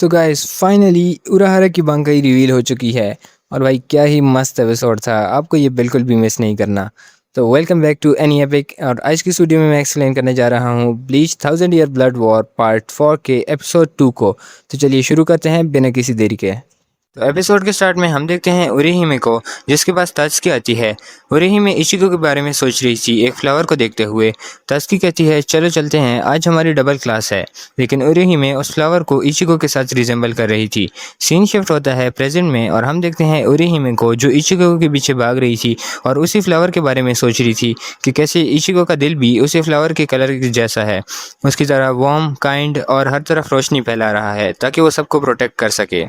तो guys finally उराहारा की बांकाई reveal हो चुकी है। और भाई क्या ही मस्त एपिसोड था, आपको ये बिल्कुल भी मिस नहीं करना। तो welcome back to any epic. और आज की स्टूडियो में मैं एक्सप्लेन करने जा रहा हूँ bleach 1000 year blood war part 4 के एपिसोड 2 को। तो चलिए शुरू करते हैं बिना किसी देरी के। तो एपिसोड के स्टार्ट में हम देखते हैं उरेहिमे को, जिसके पास तात्सुकी आती है। उरेहिमे इशिको के बारे में सोच रही थी एक फ्लावर को देखते हुए। तात्सुकी कहती है चलो चलते हैं, आज हमारी डबल क्लास है। लेकिन उरेहिमे उस फ्लावर को इशिको के साथ रिजेंबल कर रही थी। सीन शिफ्ट होता है प्रेजेंट में और हम देखते हैं उरेहिमे को जो इशिको के पीछे भाग रही थी और उसी फ्लावर के बारे में सोच रही थी कि कैसे इशिको का दिल भी उसी फ्लावर के कलर जैसा है, उसकी तरह वार्म, काइंड और हर तरफ रोशनी फैला रहा है ताकि वो सबको प्रोटेक्ट कर सके।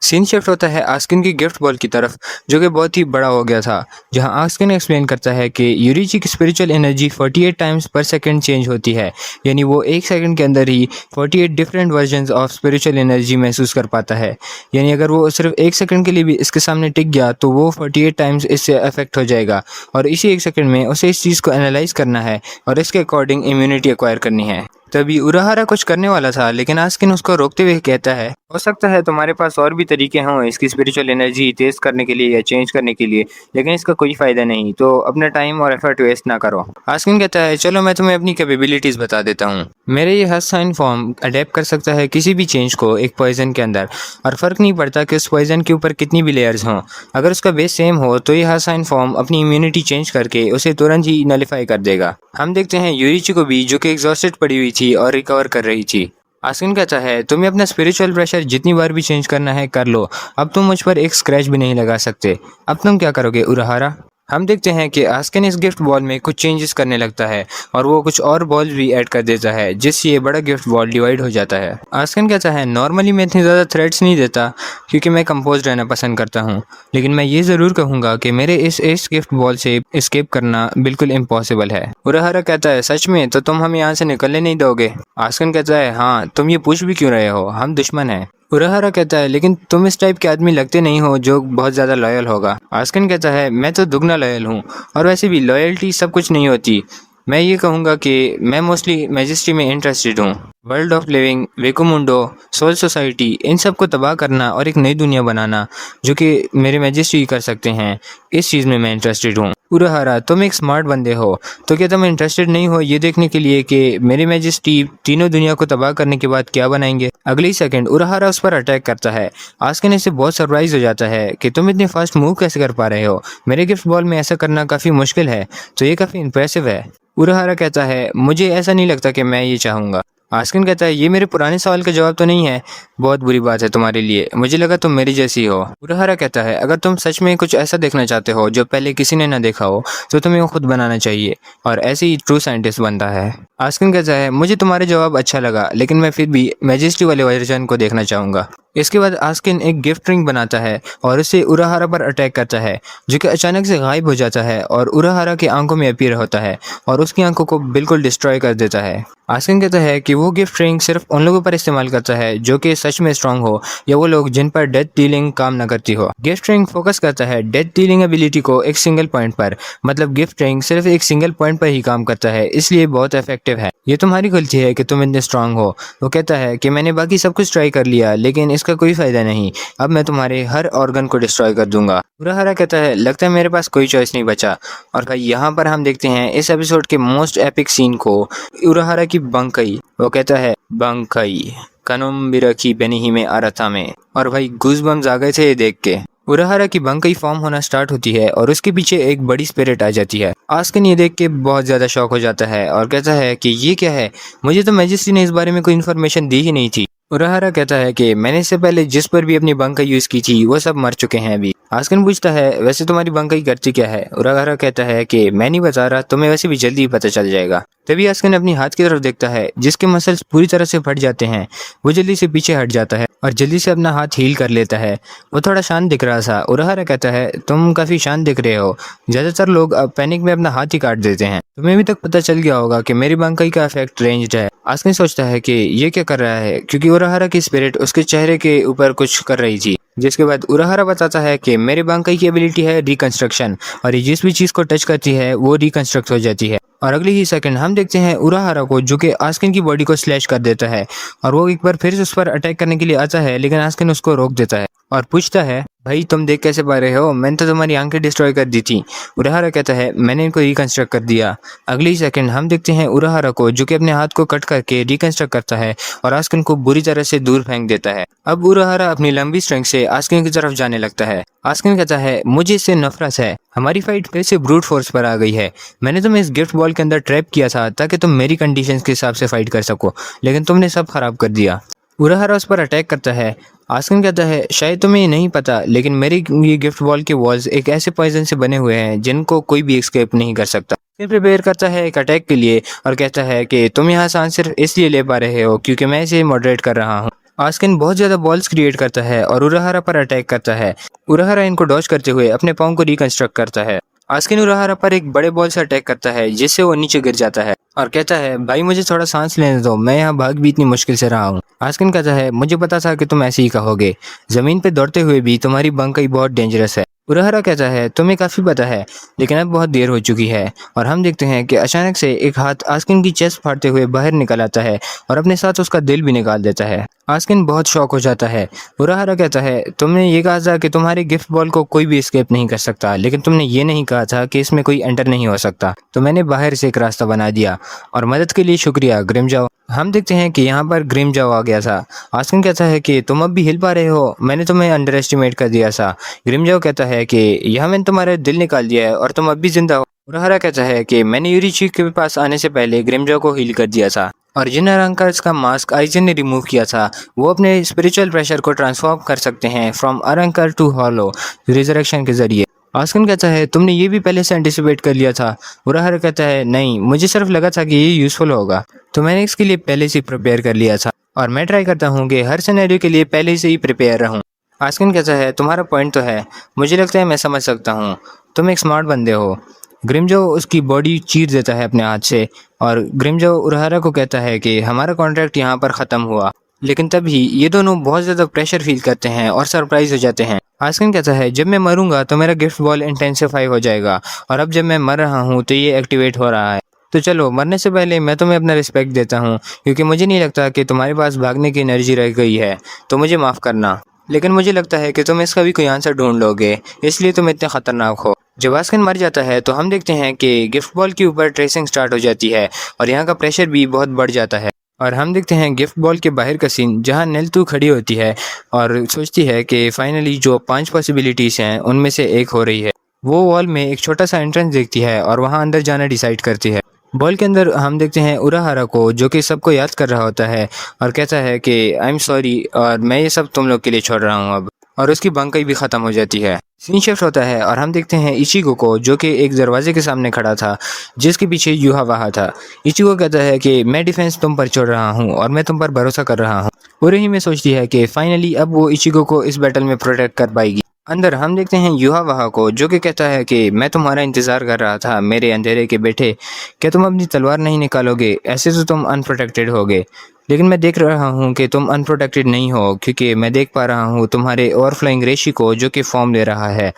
सीन शिफ्ट होता है आस्किन की गिफ्ट बॉल की तरफ, जो कि बहुत ही बड़ा हो गया था, जहां आस्किन एक्सप्लेन करता है कि यूरिची की स्पिरिचुअल एनर्जी 48 टाइम्स पर सेकंड चेंज होती है। यानी वो एक सेकंड के अंदर ही 48 different versions of spiritual energy महसूस कर पाता है। यानी अगर वो सिर्फ एक सेकंड के लिए भी इसके सामने टिक गया तो वो 48 टाइम्स इससे अफेक्ट हो जाएगा और इसी एक सेकंड में उसे इस चीज़ को एनालाइज करना है और इसके अकॉर्डिंग इम्यूनिटी एक्वायर करनी है। तभी उराहारा कुछ करने वाला था, लेकिन आस्किन उसको रोकते हुए कहता है हो सकता है तुम्हारे पास और भी तरीके हों इसकी स्पिरिचुअल एनर्जी तेज करने के लिए या चेंज करने के लिए, लेकिन इसका कोई फायदा नहीं, तो अपना टाइम और एफर्ट वेस्ट ना करो। आस्किन कहता है चलो मैं तुम्हें अपनी कैपेबिलिटीज बता देता हूँ। मेरे ये हसाइन फॉर्म अडेप्ट कर सकता है किसी भी चेंज को एक पॉइजन के अंदर, और फर्क नहीं पड़ता कि उस पॉइजन के ऊपर कितनी भी लेयर्स हों। अगर उसका बेस सेम हो तो ये हसाइन फॉर्म अपनी इम्यूनिटी चेंज करके उसे तुरंत ही नलिफाई कर देगा। हम देखते हैं यूरिची को भी, जो कि एग्जॉस्टेड पड़ी हुई थी और रिकवर कर रही थी। आस्किन कहता है तुम्हें अपना स्पिरिचुअल प्रेशर जितनी बार भी चेंज करना है कर लो, अब तुम मुझ पर एक स्क्रैच भी नहीं लगा सकते। अब तुम क्या करोगे उराहारा? हम देखते हैं कि आस्किन इस गिफ्ट बॉल में कुछ चेंजेस करने लगता है और वो कुछ और बॉल भी ऐड कर देता है, जिससे ये बड़ा गिफ्ट बॉल डिवाइड हो जाता है। आस्किन कहता है नॉर्मली मैं इतनी ज़्यादा थ्रेट्स नहीं देता क्योंकि मैं कंपोज रहना पसंद करता हूँ, लेकिन मैं ये ज़रूर कहूँगा कि मेरे इस गिफ्ट बॉल से एस्केप करना बिल्कुल इम्पॉसिबल है। उराहारा कहता है सच में? तो तुम हमें यहाँ से निकलने नहीं दोगे? आस्किन कहता है हाँ, तुम ये पूछ भी क्यों रहे हो, हम दुश्मन हैं। उराहारा कहता है लेकिन तुम इस टाइप के आदमी लगते नहीं हो जो बहुत ज़्यादा लॉयल होगा। आस्किन कहता है मैं तो दुगना लॉयल हूँ, और वैसे भी लॉयल्टी सब कुछ नहीं होती। मैं ये कहूँगा कि मैं मोस्टली मैजेस्टी में इंटरेस्टेड हूँ। World of living, Hueco Mundo, Soul Society, इन सब को तबाह करना और एक नई दुनिया बनाना जो कि मेरे मैजेस्टी कर सकते हैं, इस चीज़ में मैं इंटरेस्टेड हूँ। उराहारा तुम एक स्मार्ट बंदे हो, तो क्या तुम इंटरेस्टेड नहीं हो ये देखने के लिए कि मेरी मैजेस्टी तीनों दुनिया को तबाह करने के बाद क्या बनाएंगे? अगले ही सेकंड उराहारा उस पर अटैक करता है। आस्किन इससे बहुत सरप्राइज हो जाता है कि तुम इतने फास्ट मूव कैसे कर पा रहे हो, मेरे गिफ्ट बॉल में ऐसा करना काफ़ी मुश्किल है, तो ये काफ़ी इंप्रेसिव है। उराहारा कहता है मुझे ऐसा नहीं लगता कि मैं ये चाहूँगा। आस्किन कहता है ये मेरे पुराने सवाल का जवाब तो नहीं है, बहुत बुरी बात है तुम्हारे लिए, मुझे लगा तुम मेरी जैसी हो। उराहारा कहता है अगर तुम सच में कुछ ऐसा देखना चाहते हो जो पहले किसी ने ना देखा हो तो तुम्हें वो खुद बनाना चाहिए, और ऐसे ही ट्रू साइंटिस्ट बनता है। आस्किन कहता है मुझे तुम्हारा जवाब अच्छा लगा, लेकिन मैं फिर भी मैजेस्टी वाले वर्जन को देखना चाहूँगा। इसके बाद आस्किन एक गिफ्ट रिंग बनाता है और उसे उराहारा पर अटैक करता है, जो कि अचानक से गायब हो जाता है और उराहारा की आंखों में अपीयर होता है और उसकी आंखों को बिल्कुल डिस्ट्रॉय कर देता है। आस्किन कहता है कि वो गिफ्ट रिंग सिर्फ उन लोगों पर इस्तेमाल करता है जो कि सच में स्ट्रांग हो, या वो लोग जिन पर डेथ डीलिंग काम न करती हो। गिफ्ट रिंग फोकस करता है डेथ डीलिंग एबिलिटी को एक सिंगल पॉइंट पर, मतलब गिफ्ट रिंग सिर्फ एक सिंगल पॉइंट पर ही काम करता है, इसलिए बहुत इफेक्टिव है। ये तुम्हारी गलती है कि तुम इतने स्ट्रांग हो। वो कहता है कि मैंने बाकी सब कुछ ट्राई कर लिया, लेकिन इसका कोई फायदा नहीं, अब मैं तुम्हारे हर ऑर्गन को डिस्ट्रॉय कर दूंगा। उराहारा कहता है लगता है मेरे पास कोई चॉइस नहीं बचा। और भाई यहाँ पर हम देखते हैं इस एपिसोड के मोस्ट एपिक सीन को, उराहारा की बंकई। वो कहता है बंकई कनुम बिरखी बेनिहिमे आरथा में, और भाई गूज़बम्स आ गए थे ये देख के। उराहारा की बंकई फॉर्म होना स्टार्ट होती है और उसके पीछे एक बड़ी स्पिरिट आ जाती है। आस्किन ये देख के बहुत ज़्यादा शॉक हो जाता है और कहता है कि ये क्या है, मुझे तो मैजेस्टी ने इस बारे में कोई इन्फॉर्मेशन दी ही नहीं थी। उराहारा कहता है कि मैंने इससे पहले जिस पर भी अपनी बंकई यूज़ की थी वो सब मर चुके हैं अभी। आस्किन पूछता है वैसे तुम्हारी बंकई करती क्या है? उराहारा कहता है कि मैं नहीं बता रहा, तुम्हें वैसे भी जल्दी ही पता चल जाएगा। तभी आस्किन अपनी हाथ की तरफ देखता है जिसके मसल्स पूरी तरह से फट जाते हैं। वो जल्दी से पीछे हट जाता है और जल्दी से अपना हाथ हील कर लेता है। वो थोड़ा शांत दिख रहा था। उराहारा कहता है तुम काफ़ी शांत दिख रहे हो, ज़्यादातर लोग अब पैनिक में अपना हाथ ही काट देते हैं। तुम्हें अभी तक पता चल गया होगा कि मेरी बंकई का इफेक्ट रेंज्ड है। आस्किन सोचता है कि ये क्या कर रहा है, क्योंकि उराहारा की स्पिरिट उसके चेहरे के ऊपर कुछ कर रही थी। जिसके बाद उराहारा बताता है कि मेरे बांकाई की एबिलिटी है रिकंस्ट्रक्शन और ये जिस भी चीज़ को टच करती है वो रिकंस्ट्रक्ट हो जाती है। और अगले ही सेकंड हम देखते हैं उराहारा को जो कि आस्किन की बॉडी को स्लैश कर देता है और वो एक बार फिर से उस पर अटैक करने के लिए आता है, लेकिन आस्किन उसको रोक देता है और पूछता है भाई तुम देख कैसे पा रहे हो, मैंने तो तुम्हारी आंखें डिस्ट्रॉय कर दी थी। उराहारा कहता है मैंने इनको रिकंस्ट्रक्ट कर दिया। अगले ही सेकंड हम देखते हैं उराहारा को जो कि अपने हाथ को कट करके रिकंस्ट्रक्ट करता है और आस्किन को बुरी तरह से दूर फेंक देता है। अब उराहारा अपनी लंबी स्ट्रिंग से आस्किन की तरफ जाने लगता है। आस्किन कहता है मुझे इससे नफरत है, हमारी फाइट फिर से ब्रूट फोर्स पर आ गई है। मैंने तुम्हें इस गिफ्ट बॉल के अंदर ट्रैप किया था ताकि तुम मेरी कंडीशंस के हिसाब से फाइट कर सको, लेकिन तुमने सब खराब कर दिया। उराहारा उस पर अटैक करता है। आस्किन कहता है शायद तुम्हें ये नहीं पता, लेकिन मेरे ये गिफ्ट बॉल के वॉल्स एक ऐसे पॉइजन से बने हुए हैं जिनको कोई भी एस्केप नहीं कर सकता। फिर प्रिपेयर करता है एक अटैक के लिए और कहता है कि तुम यहाँ सांस सिर्फ इसलिए ले पा रहे हो क्योंकि मैं इसे मॉडरेट कर रहा हूँ। आस्किन बहुत ज़्यादा बॉल्स क्रिएट करता है और उराहारा पर अटैक करता है। उराहारा इनको डॉज करते हुए अपने पाँव को रिकंस्ट्रक्ट करता है। आस्किन उराहारा पर एक बड़े बॉल से अटैक करता है जिससे वो नीचे गिर जाता है और कहता है भाई मुझे थोड़ा सांस लेने दो, मैं यहाँ भाग भी इतनी मुश्किल से रहा हूँ। आस्किन कहता है मुझे पता था कि तुम ऐसे ही कहोगे, जमीन पे दौड़ते हुए भी तुम्हारी बंकाई बहुत डेंजरस है। उराहारा कहता है तुम्हें काफ़ी पता है, लेकिन अब बहुत देर हो चुकी है। और हम देखते हैं कि अचानक से एक हाथ आस्किन की चेस्ट फाड़ते हुए बाहर निकल आता है और अपने साथ उसका दिल भी निकाल देता है। आस्किन बहुत शॉक हो जाता है। उराहारा कहता है तुमने ये कहा था कि तुम्हारे गिफ्ट बॉल को कोई भी एस्केप नहीं कर सकता, लेकिन तुमने ये नहीं कहा था कि इसमें कोई एंटर नहीं हो सकता, तो मैंने बाहर से एक रास्ता बना दिया और मदद के लिए शुक्रिया ग्रिमजाओ। हम देखते हैं कि यहाँ पर ग्रिमजाओ आ गया था। आस्किन कहता है कि तुम अब भी हिल पा रहे हो, मैंने तुम्हें अंडर एस्टिमेट कर दिया था। ग्रिमजाओ कहता है कि यह मैंने तुम्हारा दिल निकाल दिया है और तुम अब भी जिंदा हो। उराहारा कहता है कि मैंने यूरिची के पास आने से पहले ग्रिमजाओ को हील कर दिया था और जिन अरंकर्स का मास्क आइजन ने रिमूव किया था वो अपने स्पिरिचुअल प्रेशर को ट्रांसफॉर्म कर सकते हैं फ्रॉम अरंकर टू हॉलो रिजरेक्शन के जरिए। आस्किन कहता है तुमने ये भी पहले से एंटिसिपेट कर लिया था। उराहारा कहता है नहीं, मुझे सिर्फ लगा था कि ये यूज़फुल होगा, तो मैंने इसके लिए पहले से प्रिपेयर कर लिया था और मैं ट्राई करता हूँ कि हर सिनेरियो के लिए पहले से ही प्रिपेयर रहूँ। आस्किन कहता है तुम्हारा पॉइंट तो है, मुझे लगता है मैं समझ सकता हूँ, तुम एक स्मार्ट बंदे हो। ग्रिमजाओ उसकी बॉडी चीर देता है अपने हाथ से और ग्रिमजाओ उराहारा को कहता है कि हमारा कॉन्ट्रैक्ट यहाँ पर ख़त्म हुआ। लेकिन तभी ये दोनों बहुत ज़्यादा प्रेशर फील करते हैं और सरप्राइज हो जाते हैं। आस्किन कहता है जब मैं मरूंगा तो मेरा गिफ्ट बॉल इंटेंसिफाई हो जाएगा और अब जब मैं मर रहा हूँ तो ये एक्टिवेट हो रहा है। तो चलो मरने से पहले मैं तुम्हें अपना रिस्पेक्ट देता हूँ क्योंकि मुझे नहीं लगता कि तुम्हारे पास भागने की एनर्जी रह गई है, तो मुझे माफ़ करना, लेकिन मुझे लगता है कि तुम इसका भी कोई आंसर ढूंढ लोगे, इसलिए तुम इतने खतरनाक हो। जब आस्किन मर जाता है तो हम देखते हैं कि गिफ्ट बॉल के ऊपर ट्रेसिंग स्टार्ट हो जाती है और यहाँ का प्रेशर भी बहुत बढ़ जाता है। और हम देखते हैं गिफ्ट बॉल के बाहर का सीन जहाँ नेल्तू खड़ी होती है और सोचती है कि फाइनली जो 5 पॉसिबिलिटीज़ हैं उनमें से एक हो रही है। वो वॉल में एक छोटा सा एंट्रेंस देखती है और वहाँ अंदर जाना डिसाइड करती है। बॉल के अंदर हम देखते हैं उराहारा को जो कि सबको याद कर रहा होता है और कहता है कि आई एम सॉरी और मैं ये सब तुम लोग के लिए छोड़ रहा हूँ अब, और उसकी बंकाई भी ख़त्म हो जाती है। सीन शिफ्ट होता है और हम देखते हैं इचिगो को जो कि एक दरवाजे के सामने खड़ा था जिसके पीछे युहावाहा था। इचिगो कहता है कि मैं डिफेंस तुम पर छोड़ रहा हूँ और मैं तुम पर भरोसा कर रहा हूँ। उरही में सोचती है कि फाइनली अब वो इचिगो को इस बैटल में प्रोटेक्ट कर पाएगी। अंदर हम देखते हैं युहावाहा को जो कि कहता है कि मैं तुम्हारा इंतज़ार कर रहा था मेरे अंधेरे के बेटे, क्या तुम अपनी तलवार नहीं निकालोगे, ऐसे तो तुम अनप्रोटेक्टेड होगे। लेकिन मैं देख रहा हूँ कि तुम अनप्रोटेक्टेड नहीं हो क्योंकि मैं देख पा रहा हूँ तुम्हारे ओवरफ्लोइंग रेशी को जो कि फॉर्म ले रहा है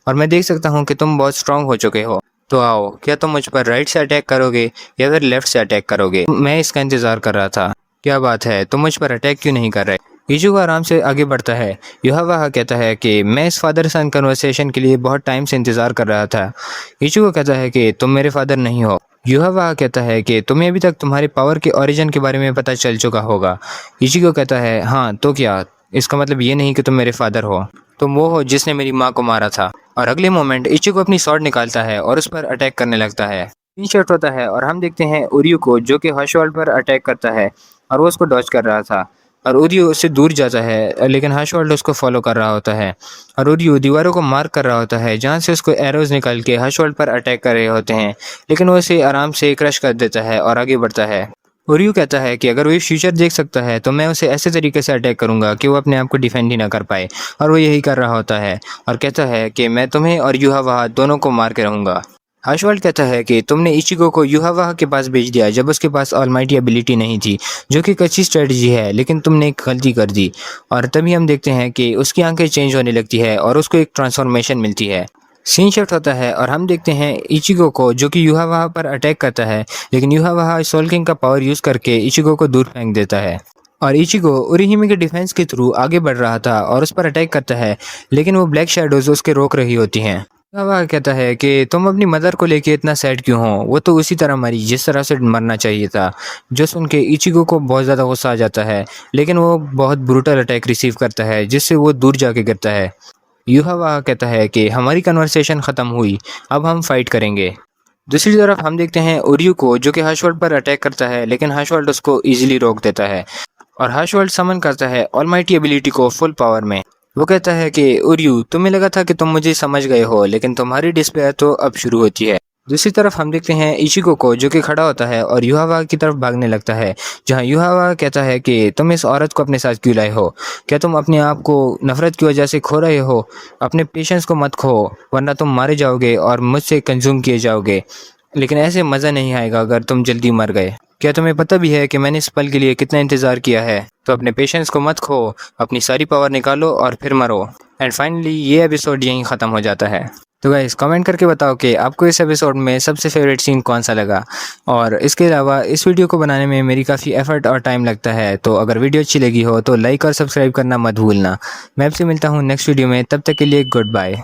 और मैं देख सकता हूँ कि तुम बहुत स्ट्रांग हो चुके हो। तो आओ, क्या तुम मुझ पर राइट से अटैक करोगे या फिर लेफ्ट से अटैक करोगे? मैं इसका इंतज़ार कर रहा था। क्या बात है, तुम मुझ पर अटैक क्यों नहीं कर रहे? इचिगो आराम से आगे बढ़ता है। युहावाहा कहता है कि मैं इस फादर सन कन्वर्सेशन के लिए बहुत टाइम से इंतज़ार कर रहा था। इचिगो कहता है कि तुम मेरे फादर नहीं हो। युहावाहा कहता है कि तुम्हें अभी तक तुम्हारे पावर के ओरिजिन के बारे में पता चल चुका होगा। इचिगो कहता है हाँ तो क्या, इसका मतलब ये नहीं कि तुम मेरे फादर हो, तुम वो हो जिसने मेरी माँ को मारा था। और अगले मोमेंट इचिगो अपनी स्वॉर्ड निकालता है और उस पर अटैक करने लगता है। सीन शिफ्ट होता है और हम देखते हैं उरियो को जो कि हर्षवर्ल्ड पर अटैक करता है और वो उसको डॉज कर रहा था और उरियो उससे दूर जाता है, लेकिन हर्षवर्ल्ड उसको फॉलो कर रहा होता है और उरियो दीवारों को मार्क कर रहा होता है जहाँ से उसको एरोज निकल के हर्षवर्ल्ड पर अटैक कर रहे होते हैं, लेकिन वो उसे आराम से क्रश कर देता है और आगे बढ़ता है। उरियो कहता है कि अगर वो फ्यूचर देख सकता है तो मैं उसे ऐसे तरीके से अटैक करूंगा कि वो अपने आप को डिफेंड ही ना कर पाए, और वो यही कर रहा होता है और कहता है कि मैं तुम्हें और युहावाहा दोनों को मार के रहूँगा। हाशवर्ल्ड कहता है कि तुमने इचिगो को युहावाहा के पास भेज दिया जब उसके पास ऑलमाइटी एबिलिटी नहीं थी, जो कि एक अच्छी स्ट्रेटजी है, लेकिन तुमने एक गलती कर दी। और तभी हम देखते हैं कि उसकी आंखें चेंज होने लगती है और उसको एक ट्रांसफॉर्मेशन मिलती है। सीन शिफ्ट होता है और हम देखते हैं इचिगो को, जो कि युहावाहा पर अटैक करता है, लेकिन युहावाहा सोल किंग का पावर यूज़ करके इचिगो को दूर फेंक देता है। और इचिगो उरिहिमे के डिफेंस के थ्रू आगे बढ़ रहा था और उस पर अटैक करता है, लेकिन वो ब्लैक शैडोज उसके रोक रही होती हैं। युहावाहा कहता है कि तुम अपनी मदर को लेके इतना सैड क्यों हो, वो तो उसी तरह मरी जिस तरह से मरना चाहिए था। जो सुन के इचिगो को बहुत ज़्यादा गुस्सा आ जाता है, लेकिन वो बहुत ब्रूटल अटैक रिसीव करता है जिससे वो दूर जाके गिरता है। युहावाहा कहता है कि हमारी कन्वर्सेशन ख़त्म हुई, अब हम फाइट करेंगे। दूसरी तरफ हम देखते हैं ओरियो को, जो कि हर्षवर्ल्ड पर अटैक करता है, लेकिन हर्षवर्ल्ड उसको इजीली रोक देता है और हर्षवर्ल्ड समन करता है ऑलमाइटी एबिलिटी को फुल पावर में। वो कहता है कि ओरियो, तुम्हें लगा था कि तुम मुझे समझ गए हो, लेकिन तुम्हारी डिस्प्ले तो अब शुरू होती है। दूसरी तरफ हम देखते हैं इशिको को, जो कि खड़ा होता है और युहावाहा की तरफ भागने लगता है, जहां युहावाहा कहता है कि तुम इस औरत को अपने साथ क्यों लाए हो? क्या तुम अपने आप को नफरत की वजह से खो रहे हो? अपने पेशेंस को मत खो, वरना तुम मारे जाओगे और मुझसे कंज्यूम किए जाओगे। लेकिन ऐसे मज़ा नहीं आएगा अगर तुम जल्दी मर गए। क्या तुम्हें पता भी है कि मैंने इस पल के लिए कितना इंतज़ार किया है? तो अपने पेशेंस को मत खो, अपनी सारी पावर निकालो और फिर मरो। एंड फाइनली ये एपिसोड यहीं ख़त्म हो जाता है। तो गाइस कमेंट करके बताओ कि आपको इस एपिसोड में सबसे फेवरेट सीन कौन सा लगा। और इसके अलावा इस वीडियो को बनाने में मेरी काफ़ी एफर्ट और टाइम लगता है, तो अगर वीडियो अच्छी लगी हो तो लाइक और सब्सक्राइब करना मत भूलना। मैं आपसे मिलता हूँ नेक्स्ट वीडियो में, तब तक के लिए गुड बाय।